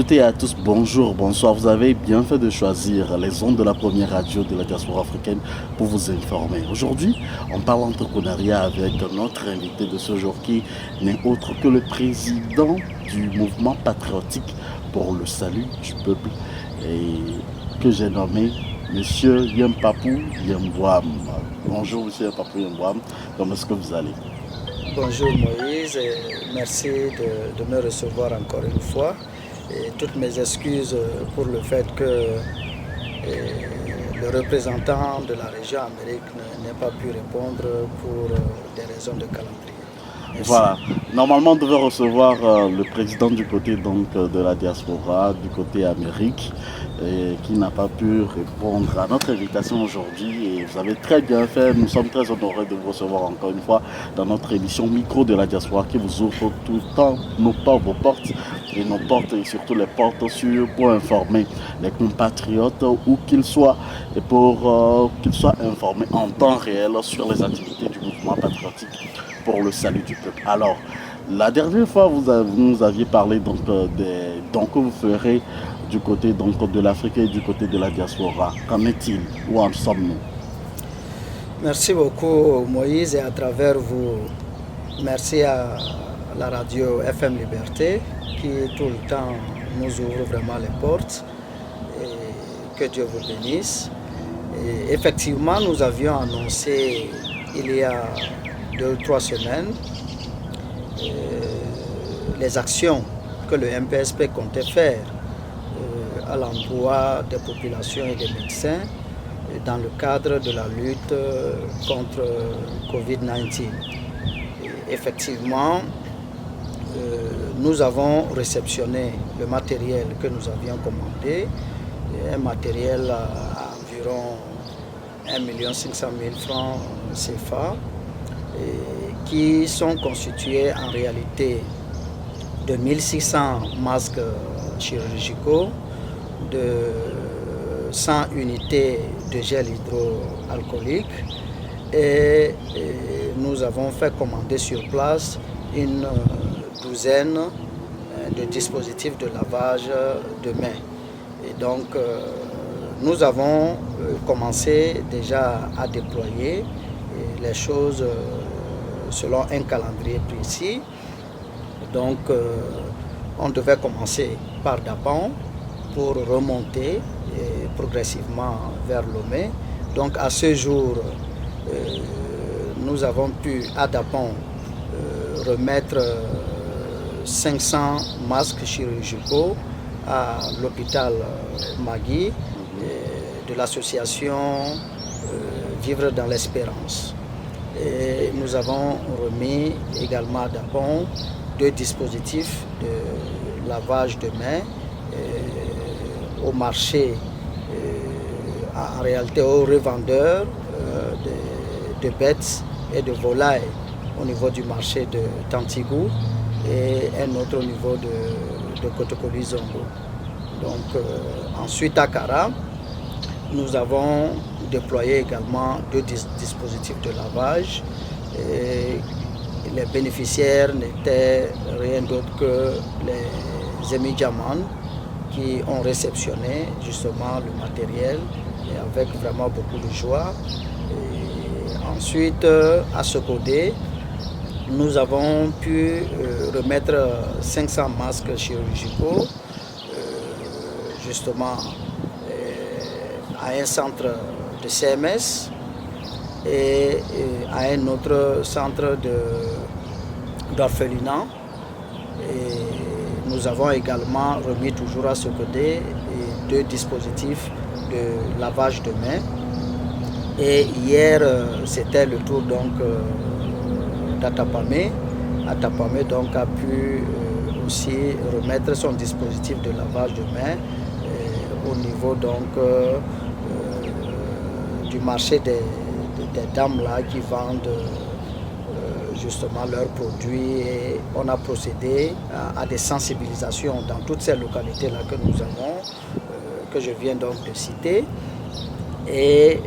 toutes et à tous, bonjour, bonsoir. Vous avez bien fait de choisir les ondes de la première radio de la diaspora africaine pour vous informer. Aujourd'hui, on parle entrepreneuriat avec notre invité de ce jour qui n'est autre que le président du mouvement patriotique pour le salut du peuple et que j'ai nommé Monsieur Yempapu Yembouam. Bonjour Monsieur Yempapu Yembouam, comment est-ce que vous allez? Bonjour Moïse, et merci de me recevoir encore une fois. Et toutes mes excuses pour le fait que le représentant de la région Amérique n'ait pas pu répondre pour des raisons de calendrier. Merci. Voilà. Normalement, on devait recevoir le président du côté de la diaspora, du côté Amérique, qui n'a pas pu répondre à notre invitation aujourd'hui. Et vous avez très bien fait. Nous sommes très honorés de vous recevoir encore une fois dans notre émission Micro de la diaspora qui vous ouvre tout le temps vos portes et surtout les portes pour informer les compatriotes où qu'ils soient et pour qu'ils soient informés en temps réel sur les activités du mouvement patriotique pour le salut du peuple. Alors, la dernière fois, vous nous aviez parlé des dons que vous ferez du côté de l'Afrique et du côté de la diaspora. Qu'en est-il? Où en sommes-nous? Merci beaucoup Moïse, et à travers vous, merci à la radio FM Liberté qui tout le temps nous ouvre vraiment les portes, et que Dieu vous bénisse. Et effectivement, nous avions annoncé il y a 2 ou 3 semaines les actions que le MPSP comptait faire à l'emploi des populations et des médecins dans le cadre de la lutte contre Covid-19. Effectivement, nous avons réceptionné le matériel que nous avions commandé, un matériel à environ 1 500 000 francs CFA, qui sont constitués en réalité de 1600 masques chirurgicaux, de 100 unités de gel hydroalcoolique, et nous avons fait commander sur place une douzaine de dispositifs de lavage de mains. Et donc nous avons commencé déjà à déployer les choses selon un calendrier précis. Donc on devait commencer par Dapan pour remonter progressivement vers Lomé. Donc à ce jour, nous avons pu à Dapan remettre 500 masques chirurgicaux à l'hôpital Magui de l'association Vivre dans l'Espérance. Et nous avons remis également à Dapan 2 dispositifs de lavage de mains au marché, en réalité aux revendeurs de bêtes et de volailles au niveau du marché de Tantigou et un autre au niveau de Kotokoli Zongo. Donc ensuite à Kara, nous avons déployé également 2 dispositifs de lavage. Et les bénéficiaires n'étaient rien d'autre que les Émidjaman qui ont réceptionné justement le matériel et avec vraiment beaucoup de joie. Et ensuite, à Sokodé, nous avons pu remettre 500 masques chirurgicaux justement à un centre de CMS et à un autre centre d'orphelinat. Et nous avons également remis toujours à Sokodé 2 dispositifs de lavage de mains. Et hier, c'était le tour donc d'Atapamé. Atapamé donc a pu aussi remettre son dispositif de lavage de mains au niveau donc du marché des dames là qui vendent justement leurs produits, et on a procédé à des sensibilisations dans toutes ces localités là que nous avons, que je viens donc de citer. Et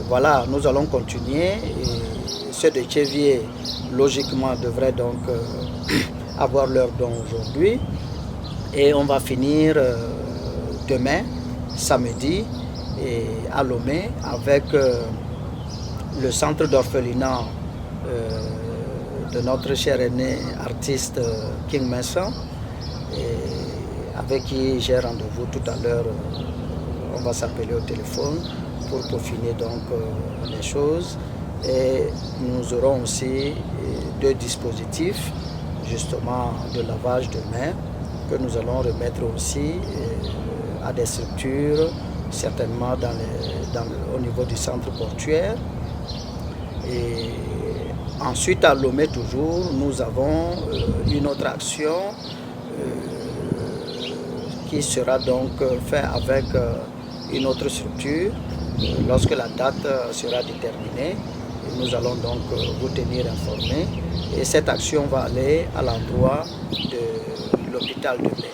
voilà, nous allons continuer. Et ceux de Tchévier, logiquement, devraient donc avoir leur don aujourd'hui. Et on va finir demain, samedi, à Lomé, avec le centre d'orphelinat de notre cher aîné artiste King Messon, avec qui j'ai rendez-vous tout à l'heure. On va s'appeler au téléphone pour peaufiner donc les choses. Et nous aurons aussi 2 dispositifs justement de lavage de mains que nous allons remettre aussi à des structures, certainement au niveau du centre portuaire. Et ensuite à Lomé toujours, nous avons une autre action qui sera donc faite avec une autre structure lorsque la date sera déterminée. Nous allons donc vous tenir informés et cette action va aller à l'endroit de l'hôpital de Mai.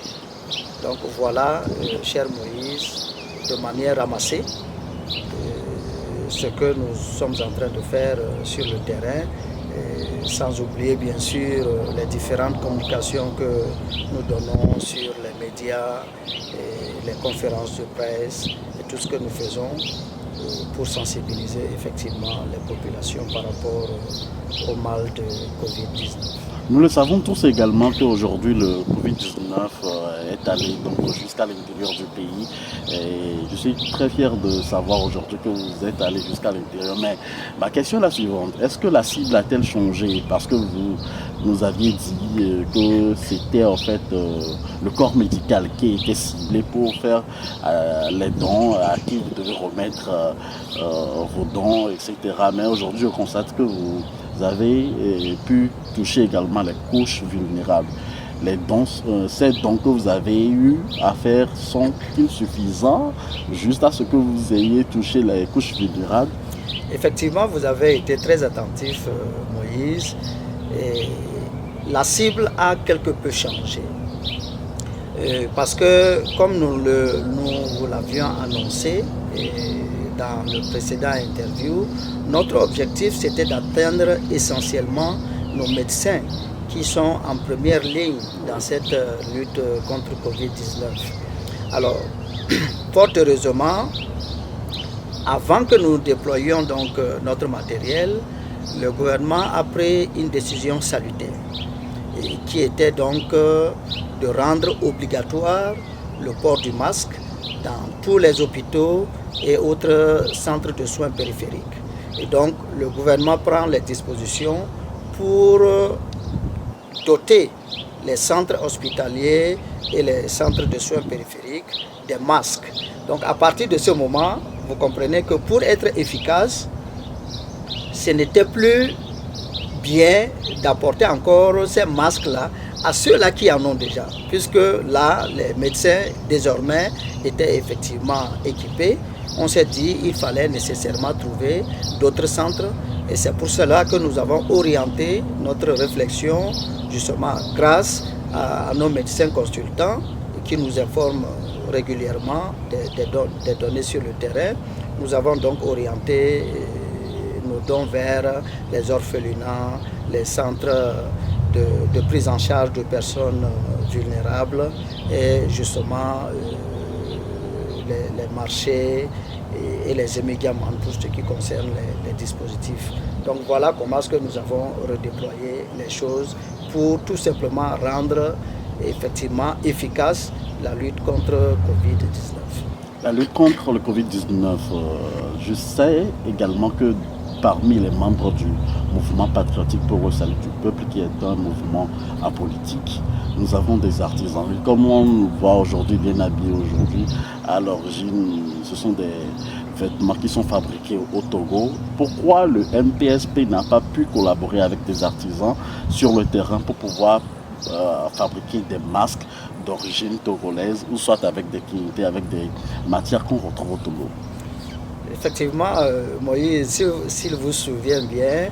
Donc voilà, cher Moïse, de manière ramassée, ce que nous sommes en train de faire sur le terrain, sans oublier bien sûr les différentes communications que nous donnons sur les médias, les conférences de presse et tout ce que nous faisons pour sensibiliser effectivement les populations par rapport au mal de Covid-19. Nous le savons tous également qu'aujourd'hui le Covid-19 est allé donc jusqu'à l'intérieur du pays. Et je suis très fier de savoir aujourd'hui que vous êtes allé jusqu'à l'intérieur. Mais ma question est la suivante. Est-ce que la cible a-t-elle changé? Parce que vous nous aviez dit que c'était en fait le corps médical qui était ciblé pour faire les dons, à qui vous devez remettre vos dons, etc. Mais aujourd'hui, je constate que vous avez pu toucher également les couches vulnérables. Ces dons que vous avez eu à faire sont-ils suffisants juste à ce que vous ayez touché les couches vulnérables? Effectivement, vous avez été très attentif, Moïse. Et la cible a quelque peu changé. Parce que, comme nous vous l'avions annoncé dans le précédent interview, notre objectif c'était d'atteindre essentiellement nos médecins qui sont en première ligne dans cette lutte contre Covid-19. Alors, fort heureusement, avant que nous déployions donc notre matériel, le gouvernement a pris une décision salutaire qui était donc de rendre obligatoire le port du masque dans tous les hôpitaux et autres centres de soins périphériques. Et donc le gouvernement prend les dispositions pour doter les centres hospitaliers et les centres de soins périphériques des masques. Donc à partir de ce moment, vous comprenez que pour être efficace, ce n'était plus bien d'apporter encore ces masques-là à ceux-là qui en ont déjà, puisque là, les médecins désormais étaient effectivement équipés. On s'est dit qu'il fallait nécessairement trouver d'autres centres et c'est pour cela que nous avons orienté notre réflexion justement grâce à nos médecins consultants qui nous informent régulièrement des données sur le terrain. Nous avons donc orienté nos dons vers les orphelinats, les centres de prise en charge de personnes vulnérables et justement les marchés et les émédiaments pour ce qui concerne les dispositifs. Donc voilà comment est-ce que nous avons redéployé les choses pour tout simplement rendre effectivement efficace la lutte contre Covid-19. La lutte contre le Covid-19, je sais également que parmi les membres du mouvement patriotique pour le salut du peuple, qui est un mouvement apolitique, nous avons des artisans. Et comme on nous voit aujourd'hui, bien habillés aujourd'hui, à l'origine, ce sont des vêtements qui sont fabriqués au Togo. Pourquoi le MPSP n'a pas pu collaborer avec des artisans sur le terrain pour pouvoir fabriquer des masques d'origine togolaise ou soit avec des qualités, avec des matières qu'on retrouve au Togo? Effectivement, Moïse, s'il vous souvient bien,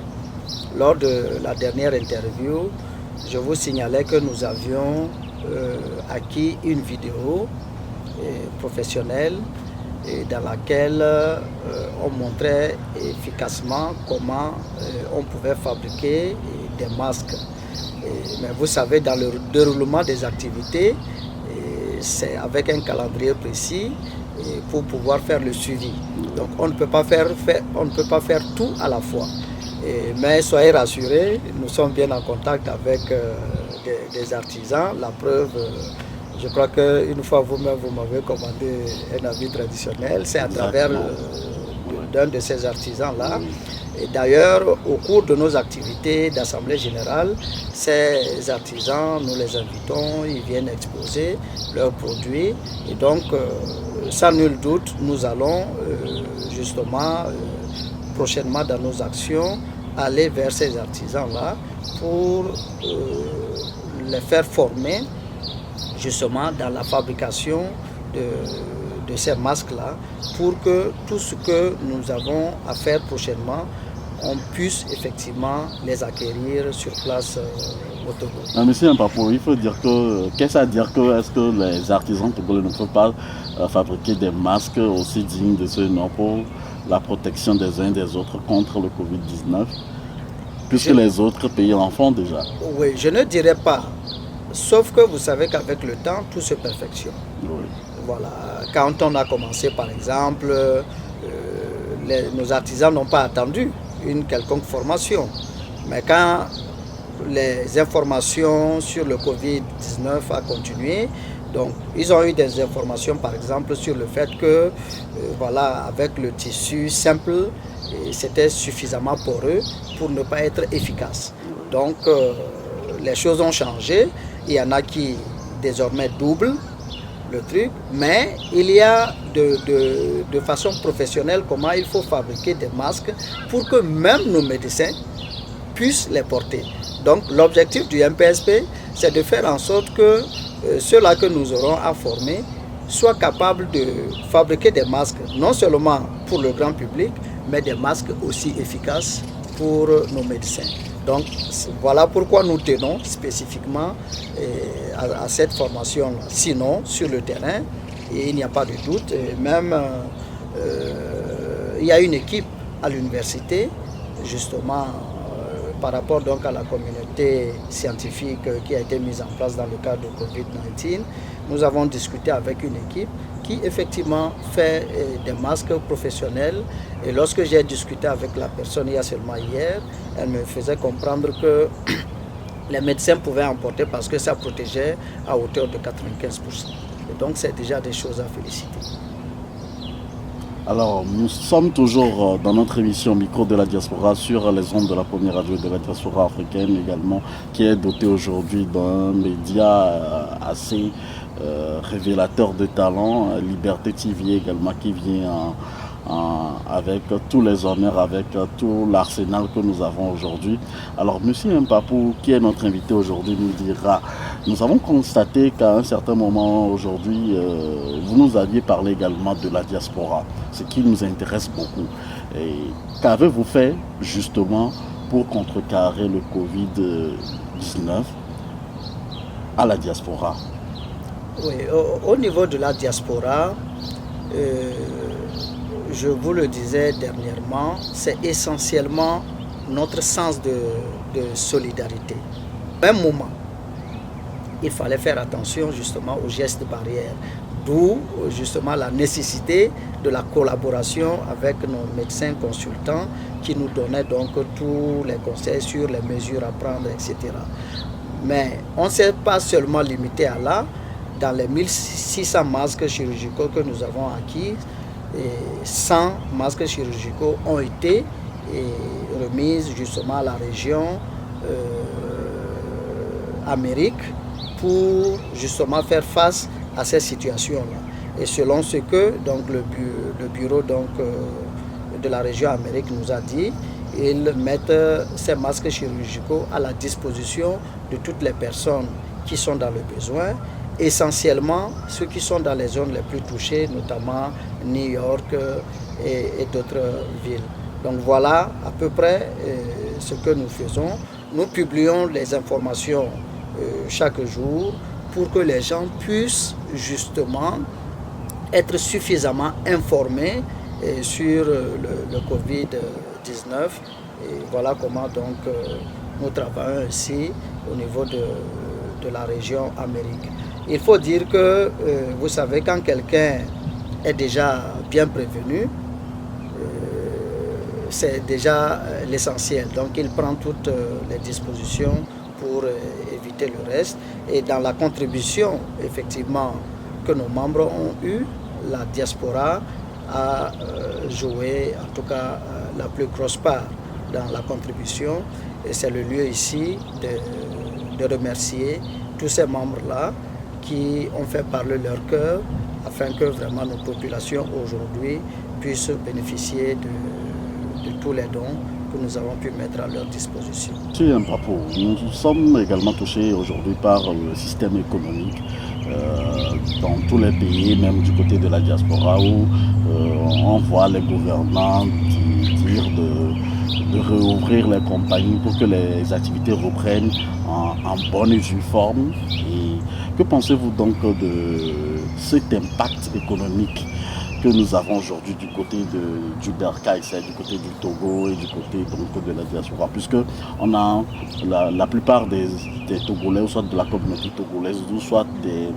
lors de la dernière interview, je vous signalais que nous avions acquis une vidéo professionnelle dans laquelle on montrait efficacement comment on pouvait fabriquer des masques. Mais vous savez, dans le déroulement des activités, c'est avec un calendrier précis pour pouvoir faire le suivi. Donc on ne peut pas faire tout à la fois. Mais soyez rassurés, nous sommes bien en contact avec des artisans. La preuve, je crois qu'une fois vous-même, vous m'avez commandé un habit traditionnel. C'est à travers d'un de ces artisans-là. Et d'ailleurs, au cours de nos activités d'Assemblée générale, ces artisans, nous les invitons, ils viennent exposer leurs produits. Et donc, sans nul doute, nous allons justement, prochainement dans nos actions, aller vers ces artisans-là pour les faire former justement dans la fabrication de ces masques-là, pour que tout ce que nous avons à faire prochainement, on puisse effectivement les acquérir sur place au Togo. Monsieur Mpapou, il faut dire que, qu'est-ce à dire que est-ce que les artisans togolais ne peuvent pas fabriquer des masques aussi dignes de ce nom pour la protection des uns des autres contre le Covid-19, puisque les autres pays en font déjà? Oui, je ne dirais pas, sauf que vous savez qu'avec le temps, tout se perfectionne. Oui. Voilà. Quand on a commencé, par exemple, nos artisans n'ont pas attendu une quelconque formation. Mais quand les informations sur le Covid-19 a continué, donc ils ont eu des informations, par exemple, sur le fait que, voilà, avec le tissu simple, c'était suffisamment poreux pour ne pas être efficace. Donc, les choses ont changé. Il y en a qui, désormais, doublent le truc, mais il y a de façon professionnelle comment il faut fabriquer des masques pour que même nos médecins puissent les porter. Donc l'objectif du MPSP, c'est de faire en sorte que ceux-là que nous aurons à former soient capables de fabriquer des masques, non seulement pour le grand public, mais des masques aussi efficaces pour nos médecins. Donc voilà pourquoi nous tenons spécifiquement à cette formation-là. Sinon, sur le terrain, il n'y a pas de doute, même il y a une équipe à l'université, justement, par rapport donc à la communauté scientifique qui a été mise en place dans le cadre de Covid-19. Nous avons discuté avec une équipe qui effectivement fait des masques professionnels. Et lorsque j'ai discuté avec la personne il y a seulement hier, elle me faisait comprendre que les médecins pouvaient en porter parce que ça protégeait à hauteur de 95%. Et donc c'est déjà des choses à féliciter. Alors, nous sommes toujours dans notre émission Micro de la Diaspora sur les ondes de la première radio de la diaspora africaine également, qui est dotée aujourd'hui d'un média assez révélateur de talent, Liberté TV également, qui vient avec tous les honneurs, avec tout l'arsenal que nous avons aujourd'hui. Alors, monsieur Mpapou, qui est notre invité aujourd'hui, nous dira, nous avons constaté qu'à un certain moment aujourd'hui, vous nous aviez parlé également de la diaspora, ce qui nous intéresse beaucoup. Et qu'avez-vous fait justement pour contrecarrer le Covid-19 à la diaspora? Oui, au niveau de la diaspora, je vous le disais dernièrement, c'est essentiellement notre sens de solidarité. À un moment, il fallait faire attention justement aux gestes barrières, d'où justement la nécessité de la collaboration avec nos médecins consultants qui nous donnaient donc tous les conseils sur les mesures à prendre, etc. Mais on ne s'est pas seulement limité à là. Dans les 1600 masques chirurgicaux que nous avons acquis, 100 masques chirurgicaux ont été remis justement à la région Amérique pour justement faire face à ces situations-là. Et selon ce que donc, le bureau donc, de la région Amérique nous a dit, ils mettent ces masques chirurgicaux à la disposition de toutes les personnes qui sont dans le besoin, essentiellement ceux qui sont dans les zones les plus touchées, notamment New York et d'autres villes. Donc voilà à peu près ce que nous faisons. Nous publions les informations chaque jour pour que les gens puissent justement être suffisamment informés sur le Covid-19. Et voilà comment donc nous travaillons ici au niveau de la région Amérique. Il faut dire que, vous savez, quand quelqu'un est déjà bien prévenu, c'est déjà l'essentiel. Donc il prend toutes les dispositions pour éviter le reste. Et dans la contribution, effectivement, que nos membres ont eue, la diaspora a joué, en tout cas, la plus grosse part dans la contribution. Et c'est le lieu ici de remercier tous ces membres-là qui ont fait parler leur cœur afin que vraiment nos populations aujourd'hui puissent bénéficier de tous les dons que nous avons pu mettre à leur disposition. C'est un propos. Nous sommes également touchés aujourd'hui par le système économique dans tous les pays, même du côté de la diaspora, où on voit les gouvernants dire de réouvrir les compagnies pour que les activités reprennent en bonne et due forme. Et que pensez-vous donc de cet impact économique que nous avons aujourd'hui du côté du Bercail, c'est du côté du Togo et du côté donc, de la diaspora, puisque on a la plupart des Togolais, ou soit de la communauté togolaise, ou soit des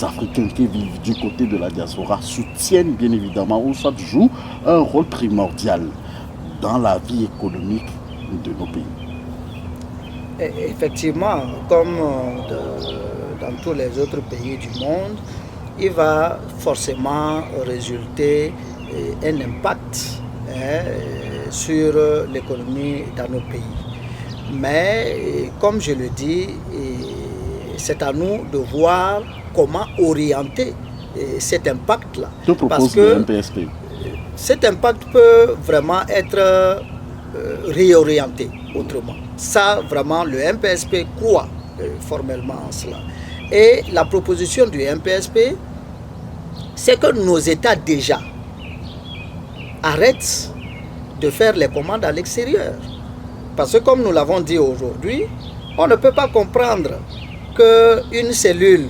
Africains qui vivent du côté de la diaspora, soutiennent bien évidemment, ou soit jouent un rôle primordial dans la vie économique de nos pays. Effectivement, comme dans tous les autres pays du monde, il va forcément résulter un impact sur l'économie dans nos pays. Mais comme je le dis, c'est à nous de voir comment orienter cet impact-là. Que propose le MPSP? Cet impact peut vraiment être réorienté autrement. Ça, vraiment, le MPSP croit formellement en cela. Et la proposition du MPSP, c'est que nos États déjà arrêtent de faire les commandes à l'extérieur. Parce que comme nous l'avons dit aujourd'hui, on ne peut pas comprendre qu'une cellule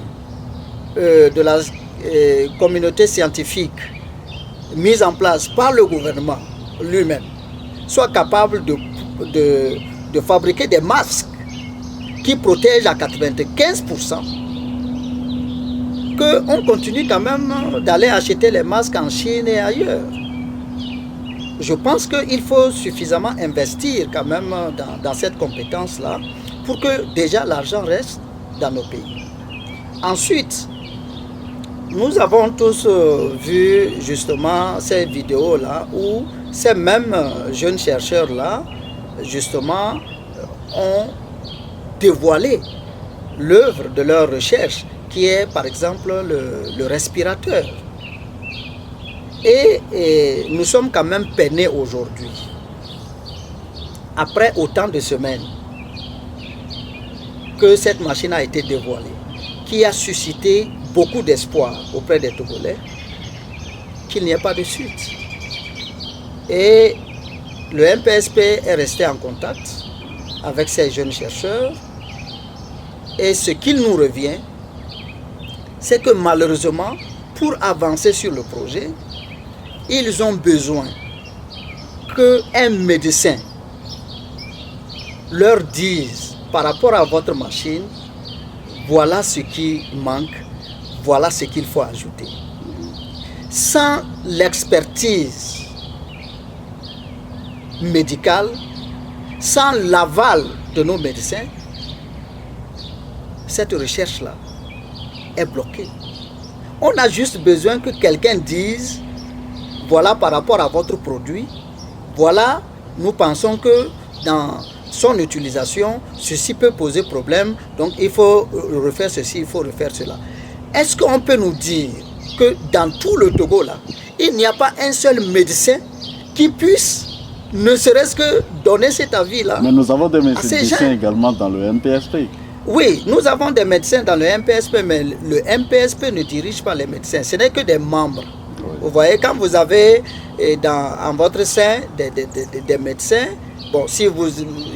de la communauté scientifique mise en place par le gouvernement lui-même soit capable de fabriquer des masques qui protègent à 95%, qu'on continue quand même d'aller acheter les masques en Chine et ailleurs. Je pense qu'il faut suffisamment investir quand même dans cette compétence-là pour que déjà l'argent reste dans nos pays. Ensuite, nous avons tous vu justement ces vidéos-là où ces mêmes jeunes chercheurs-là, justement, ont dévoilé l'œuvre de leur recherche, qui est par exemple le respirateur. Et nous sommes quand même peinés aujourd'hui, après autant de semaines, que cette machine a été dévoilée, qui a suscité beaucoup d'espoir auprès des Togolais, qu'il n'y ait pas de suite. Et le MPSP est resté en contact avec ces jeunes chercheurs, et ce qu'il nous revient, c'est que malheureusement, pour avancer sur le projet, ils ont besoin qu'un médecin leur dise par rapport à votre machine, voilà ce qui manque, voilà ce qu'il faut ajouter. Sans l'expertise médicale, sans l'aval de nos médecins, cette recherche-là est bloquée. On a juste besoin que quelqu'un dise, voilà par rapport à votre produit, voilà, nous pensons que dans son utilisation, ceci peut poser problème, donc il faut refaire ceci, il faut refaire cela. Est-ce qu'on peut nous dire que dans tout le Togo, là, il n'y a pas un seul médecin qui puisse, ne serait-ce que donner cet avis-là? Mais nous avons des médecins également dans le MPSP. Oui, nous avons des médecins dans le MPSP, mais le MPSP ne dirige pas les médecins, ce n'est que des membres. Oui. Vous voyez, quand vous avez en votre sein des médecins, bon, si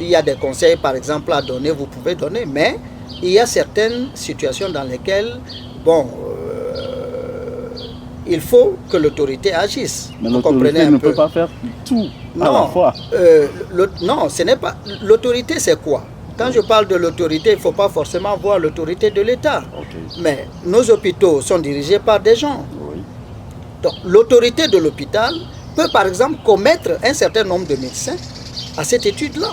il y a des conseils par exemple à donner, vous pouvez donner, mais il y a certaines situations dans lesquelles, bon, il faut que l'autorité agisse. Mais l'autorité ne peut pas faire tout à la fois. Non, ce n'est pas. L'autorité, c'est quoi? Quand je parle de l'autorité, il ne faut pas forcément voir l'autorité de l'État. Ok. Mais nos hôpitaux sont dirigés par des gens. Oui. Donc l'autorité de l'hôpital peut par exemple commettre un certain nombre de médecins à cette étude-là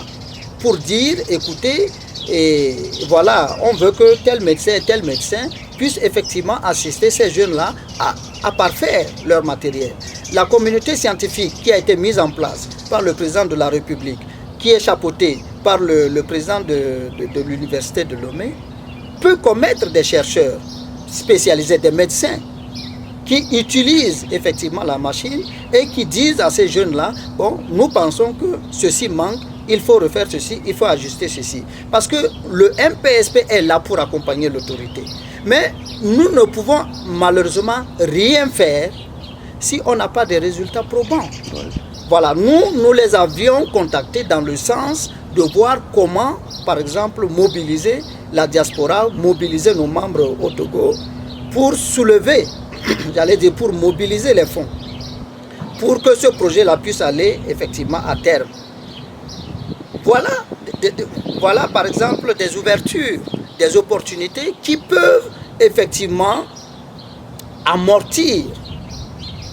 pour dire, écoutez, et voilà, on veut que tel médecin et tel médecin puissent effectivement assister ces jeunes-là à parfaire leur matériel. La communauté scientifique qui a été mise en place par le président de la République, qui est chapeautée par le président de l'université de Lomé, peut commettre des chercheurs spécialisés, des médecins, qui utilisent effectivement la machine et qui disent à ces jeunes-là, bon, nous pensons que ceci manque, il faut refaire ceci, il faut ajuster ceci. Parce que le MPSP est là pour accompagner l'autorité. Mais nous ne pouvons malheureusement rien faire si on n'a pas de résultats probants. Oui. Voilà, nous les avions contactés dans le sens de voir comment, par exemple, mobiliser la diaspora, mobiliser nos membres au Togo pour soulever, j'allais dire pour mobiliser les fonds, pour que ce projet-là puisse aller effectivement à terme. Voilà par exemple des ouvertures, des opportunités qui peuvent effectivement amortir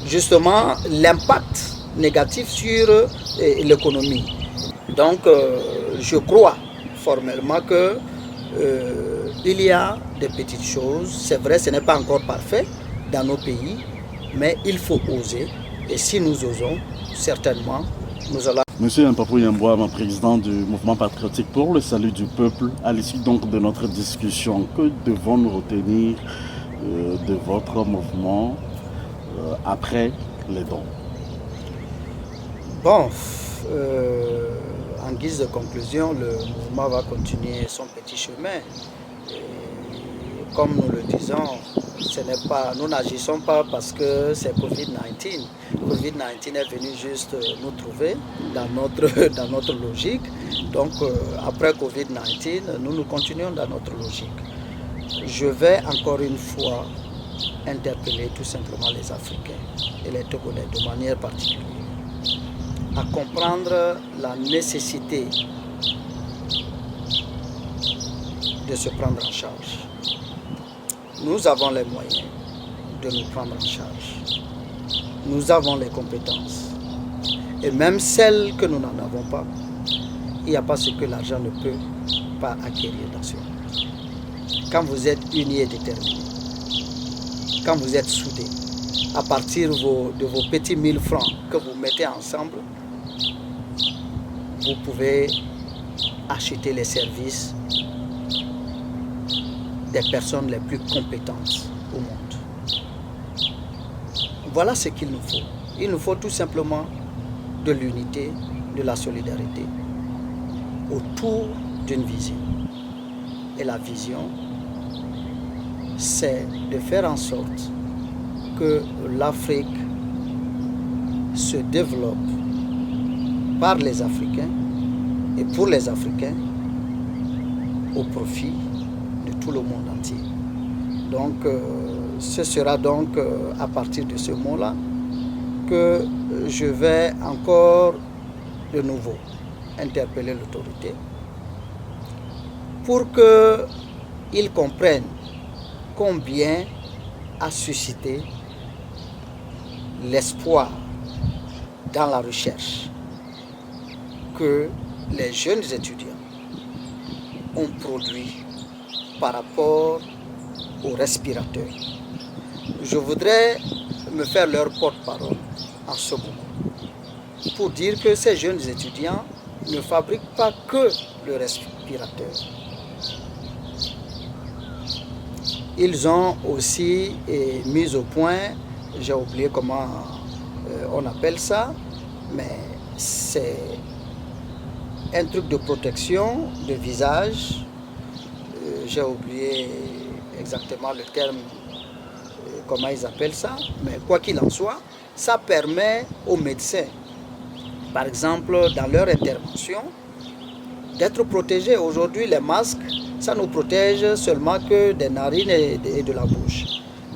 justement l'impact négatif sur l'économie. Donc je crois formellement que il y a des petites choses, c'est vrai, ce n'est pas encore parfait dans nos pays, mais il faut oser. Et si nous osons, certainement, nous allons... Monsieur Mpapou Yambouama, président du mouvement patriotique pour le salut du peuple, à l'issue donc de notre discussion, que devons-nous retenir de votre mouvement après les dons? Bon, en guise de conclusion, le mouvement va continuer son petit chemin. Et comme nous le disons, nous n'agissons pas parce que c'est Covid-19. Covid-19 est venu juste nous trouver dans notre logique. Donc après Covid-19, nous continuons dans notre logique. Je vais encore une fois interpeller tout simplement les Africains et les Togolais de manière particulière à comprendre la nécessité de se prendre en charge. Nous avons les moyens de nous prendre en charge. Nous avons les compétences. Et même celles que nous n'en avons pas, il n'y a pas ce que l'argent ne peut pas acquérir dans ce monde. Quand vous êtes unis et déterminés, quand vous êtes soudés, à partir de vos petits 1000 francs que vous mettez ensemble, vous pouvez acheter les services des personnes les plus compétentes au monde. Voilà ce qu'il nous faut. Il nous faut tout simplement de l'unité, de la solidarité autour d'une vision. Et la vision, c'est de faire en sorte que l'Afrique se développe par les Africains et pour les Africains au profit de tout le monde entier. Donc ce sera donc à partir de ce mot-là que je vais encore de nouveau interpeller l'autorité pour qu'ils comprennent combien a suscité l'espoir dans la recherche que les jeunes étudiants ont produit par rapport aux respirateurs. Je voudrais me faire leur porte-parole en ce moment pour dire que ces jeunes étudiants ne fabriquent pas que le respirateur. Ils ont aussi mis au point, j'ai oublié comment on appelle ça, mais c'est un truc de protection de visage. J'ai oublié exactement le terme, comment ils appellent ça, mais quoi qu'il en soit, ça permet aux médecins, par exemple dans leur intervention, d'être protégés. Aujourd'hui, les masques, ça nous protège seulement que des narines et de la bouche.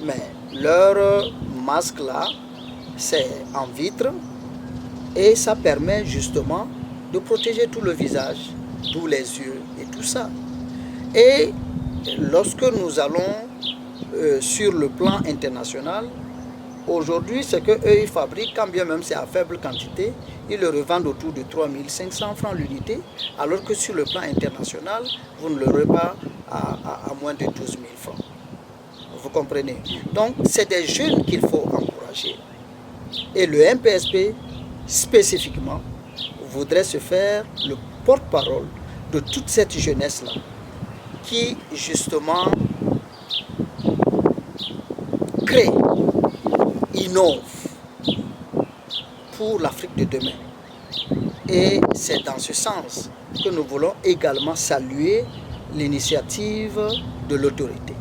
Mais leur masque là, c'est en vitre et ça permet justement de protéger tout le visage d'où les yeux et tout ça. Et lorsque nous allons sur le plan international, aujourd'hui, ce qu'eux ils fabriquent, quand bien même c'est à faible quantité, ils le revendent autour de 3500 francs l'unité, alors que sur le plan international, vous ne l'aurez pas à moins de 12 000 francs. Vous comprenez? Donc, c'est des jeunes qu'il faut encourager. Et le MPSP, spécifiquement, voudrait se faire le porte-parole de toute cette jeunesse-là, qui, justement, crée, innove pour l'Afrique de demain. Et c'est dans ce sens que nous voulons également saluer l'initiative de l'autorité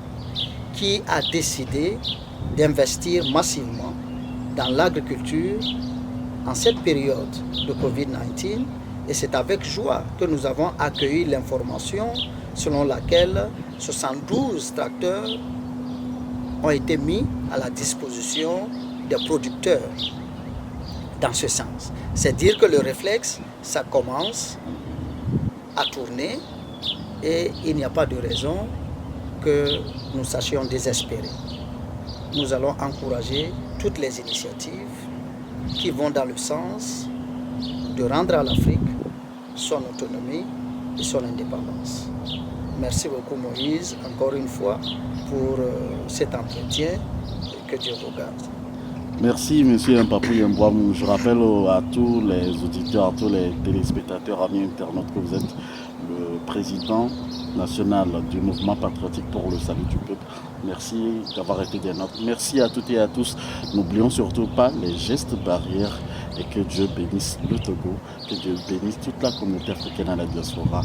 qui a décidé d'investir massivement dans l'agriculture en cette période de Covid-19. Et c'est avec joie que nous avons accueilli l'information selon laquelle 72 tracteurs ont été mis à la disposition des producteurs dans ce sens. C'est dire que le réflexe, ça commence à tourner et il n'y a pas de raison que nous sachions désespérer. Nous allons encourager toutes les initiatives qui vont dans le sens de rendre à l'Afrique son autonomie et son indépendance. Merci beaucoup Moïse, encore une fois, pour cet entretien et que Dieu vous garde. Merci M. Mpapou Yembouamou. Je rappelle à tous les auditeurs, à tous les téléspectateurs, amis internautes, que vous êtes le président national du mouvement patriotique pour le salut du peuple. Merci d'avoir été des nôtres. Merci à toutes et à tous. N'oublions surtout pas les gestes barrières et que Dieu bénisse le Togo, que Dieu bénisse toute la communauté africaine à la diaspora.